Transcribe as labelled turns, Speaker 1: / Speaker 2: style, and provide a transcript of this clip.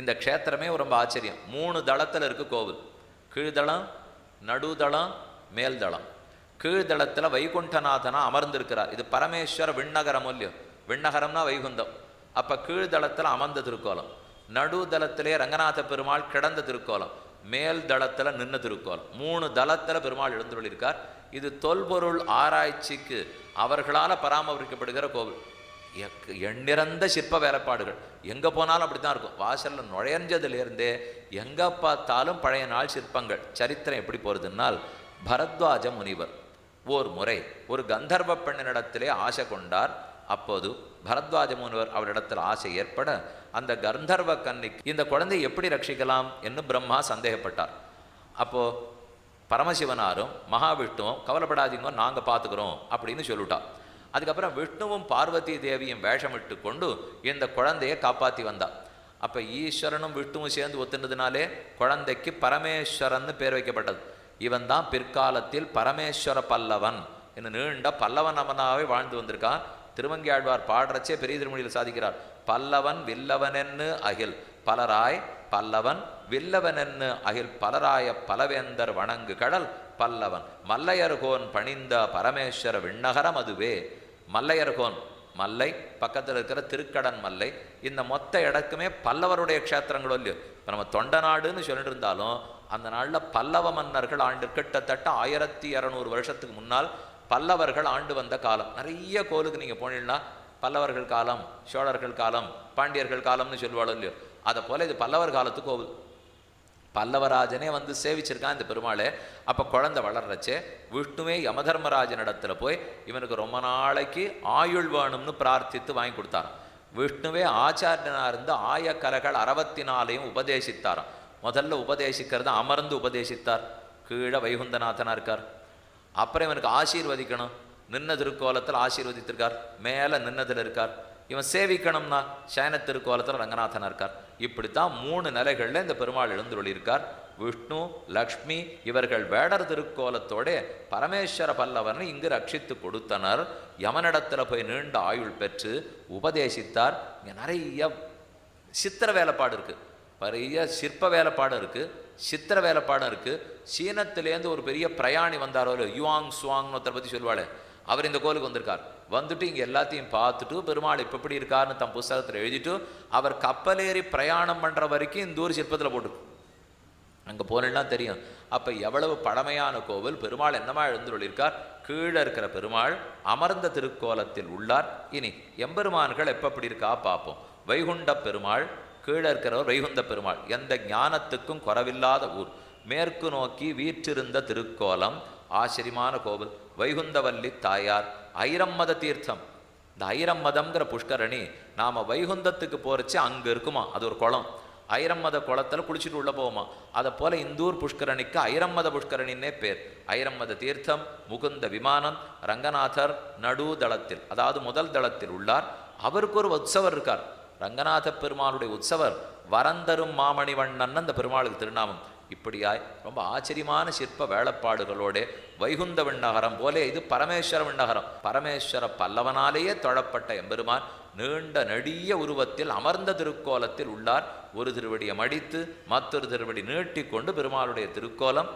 Speaker 1: இந்த க்ஷேத்திரமே ரொம்ப ஆச்சரியம். 3 தளத்தில் இருக்கு கோவில். கீழ்தளம், நடுதளம், மேல்தளம். கீழ்தளத்தில் வைகுண்டநாதனா அமர்ந்திருக்கிறார். இது பரமேஸ்வர விண்ணகரம் இல்லையோ, விண்ணகரம்னா வைகுந்தம். அப்போ கீழ்தளத்தில் அமர்ந்த திருக்கோலம், நடுதளத்திலே ரங்கநாத பெருமாள் கிடந்த திருக்கோலம், மேல் தளத்தில் நின்ன திருக்கோலம். 3 தளத்தில் பெருமாள் எழுந்துள்ளிருக்கார். இது தொல்பொருள் ஆராய்ச்சிக்கு அவர்களால் பராமரிக்கப்படுகிற கோவில். எண்ணிறந்த சிற்ப வேலைப்பாடுகள் எங்கே போனாலும் அப்படி தான் இருக்கும். வாசலில் நுழைஞ்சதுலேருந்தே எங்கே பார்த்தாலும் பழைய நாள் சிற்பங்கள். சரித்திரம் எப்படி போகிறதுனால், பரத்வாஜ முனிவர் ஓர் முறை ஒரு கந்தர்வ பெண்ணினிடத்திலே ஆசை கொண்டார். அப்போது பரத்வாஜ முனிவர் அவரிடத்தில் ஆசை ஏற்பட அந்த கந்தர்வ கன்னிக்கு இந்த குழந்தையை எப்படி ரட்சிக்கலாம் என்று பிரம்மா சந்தேகப்பட்டார். அப்போது பரமசிவனாரும் மகாவிஷ்ணுவும் கவலைப்படாதீங்க, நாங்கள் பார்த்துக்கிறோம் அப்படின்னு சொல்லிட்டார். அதுக்கப்புறம் விஷ்ணுவும் பார்வதி தேவியும் வேஷமிட்டு கொண்டு இந்த குழந்தையை காப்பாற்றி வந்தார். அப்போ ஈஸ்வரனும் விஷ்ணுவும் சேர்ந்து ஒத்துனதுனாலே குழந்தைக்கு பரமேஸ்வரன் பேர் வைக்கப்பட்டது. இவன் தான் பிற்காலத்தில் பரமேஸ்வர பல்லவன் என்று நீண்ட பல்லவன் அவனாவே வாழ்ந்து வந்திருக்கான். திருமங்கியாழ்வார் பாடுறச்சே பெரிய திருமொழியில் சாதிக்கிறார். பல்லவன் வில்லவனென்னு அகில் பலராய், பல்லவன் வில்லவனென்னு அகில் பலராய பலவேந்தர் வணங்கு கடல் பல்லவன் மல்லையர்கோன் பணிந்த பரமேஸ்வர விண்ணகரம் அதுவே. மல்லையர்கோன், மல்லை பக்கத்தில் இருக்கிற திருக்கடன் மல்லை, இந்த மொத்த இடக்குமே பல்லவருடைய க்ஷேத்திரங்களோ இல்லையோ. இப்போ நம்ம தொண்ட நாடுன்னு சொல்லிட்டு இருந்தாலும் அந்த நாளில் பல்லவ மன்னர்கள் ஆண்டு கிட்டத்தட்ட 1200 வருஷத்துக்கு முன்னால் பல்லவர்கள் ஆண்டு வந்த காலம். நிறைய கோவிலுக்கு நீங்கள் போனீங்கன்னா பல்லவர்கள் காலம், சோழர்கள் காலம், பாண்டியர்கள் காலம்னு சொல்லுவாளோ இல்லையோ, அதை போல் இது பல்லவர் காலத்து கோவில். பல்லவராஜனே வந்து சேவிச்சிருக்கான் இந்த பெருமாளே. அப்போ குழந்தை வளர்றச்சே விஷ்ணுவே யமதர்மராஜனிடத்தில் போய் இவனுக்கு ரொம்ப நாளைக்கு ஆயுள் வேணும்னு பிரார்த்தித்து வாங்கி கொடுத்தாராம். விஷ்ணுவே ஆச்சாரியனாக இருந்து ஆயக்கலைகள் 64 உபதேசித்தாராம். முதல்ல உபதேசிக்கிறது அமர்ந்து உபதேசித்தார். கீழே வைகுந்தநாதனாக இருக்கார். அப்புறம் இவனுக்கு ஆசீர்வதிக்கணும், நின்ன திருக்கோலத்தில் ஆசீர்வதித்திருக்கார். மேலே நின்னதில் இருக்கார். இவன் சேவிக்கணும்னா சயன திருக்கோலத்தில் ரங்கநாதனாக இருக்கார். இப்படித்தான் 3 நிலைகளில் இந்த பெருமாள் எழுந்துள்ளிருக்கார். விஷ்ணு, லக்ஷ்மி இவர்கள் வேடர் திருக்கோலத்தோட பரமேஸ்வர பல்லவனை இங்கு ரட்சித்து கொடுத்தனர். யமனிடத்தில் போய் நீண்ட ஆயுள் பெற்று உபதேசித்தார். இங்கே நிறைய சித்திர வேலைப்பாடு இருக்குது, பெரிய சிற்ப வேலைப்பாடு இருக்குது, சித்திர வேலைப்பாடும் இருக்குது. சீனத்திலேருந்து ஒரு பெரிய பிரயாணி வந்தாரோ, யுவாங் சுவாங்னு ஒருத்தரை பற்றி சொல்லுவாள். அவர் இந்த கோவிலுக்கு வந்திருக்கார். வந்துட்டு இங்கே எல்லாத்தையும் பார்த்துட்டு பெருமாள் இப்போ எப்படி இருக்காருன்னு தம் புஸ்தகத்தில் எழுதிட்டு அவர் கப்பலேறி பிரயாணம் பண்ணுற வரைக்கும் இந்த ஊர் சிற்பத்தில் போட்டு அங்கே போனெல்லாம் தெரியும். அப்போ எவ்வளவு பழமையான கோவில். பெருமாள் என்னமா எழுந்துள்ளிருக்கார். கீழே இருக்கிற பெருமாள் அமர்ந்த திருக்கோலத்தில் உள்ளார். இனி எம்பெருமான்கள் எப்போ எப்படி இருக்கா பார்ப்போம். வைகுண்ட பெருமாள், கீழே இருக்கிறவர் வைகுந்த பெருமாள். எந்த ஞானத்துக்கும் குறவில்லாத ஊர். மேற்கு நோக்கி வீற்றிருந்த திருக்கோலம், ஆச்சரியமான கோவில். வைகுந்தவல்லி தாயார், ஐரம்மத தீர்த்தம். இந்த ஐரம்மதம்ங்கிற புஷ்கரணி நாம் வைகுந்தத்துக்கு போகிறச்சு அங்கே இருக்குமா, அது ஒரு குளம். ஐரம்மத குளத்தில் குளிச்சுட்டு உள்ளே போவோமா. அதை போல் இந்தூர் புஷ்கரணிக்கு ஐரம்மத புஷ்கரணின்னே பேர். ஐரம்மத தீர்த்தம், முகுந்த விமானம், ரங்கநாதர் நடுதளத்தில் அதாவது முதல் தளத்தில் உள்ளார். அவருக்கு ஒரு உற்சவர் இருக்கார். ரங்கநாத பெருமாளுடைய உற்சவர் வரந்தரும் மாமணிவண்ணன் அந்த பெருமாளுக்கு திருநாமம். இப்படியாய் ரொம்ப ஆச்சரியமான சிற்ப வேலைப்பாடுகளோட வைகுந்த விண்ணகரம் போலே இது பரமேஸ்வர விண்ணகரம். பரமேஸ்வர பல்லவனாலேயே தொழப்பட்ட எம்பெருமான் நீண்ட நெடிய உருவத்தில் அமர்ந்த திருக்கோலத்தில் உள்ளார். ஒரு திருவடியை மடித்து மற்றொரு திருவடி நீட்டி கொண்டு பெருமாளுடைய திருக்கோலம்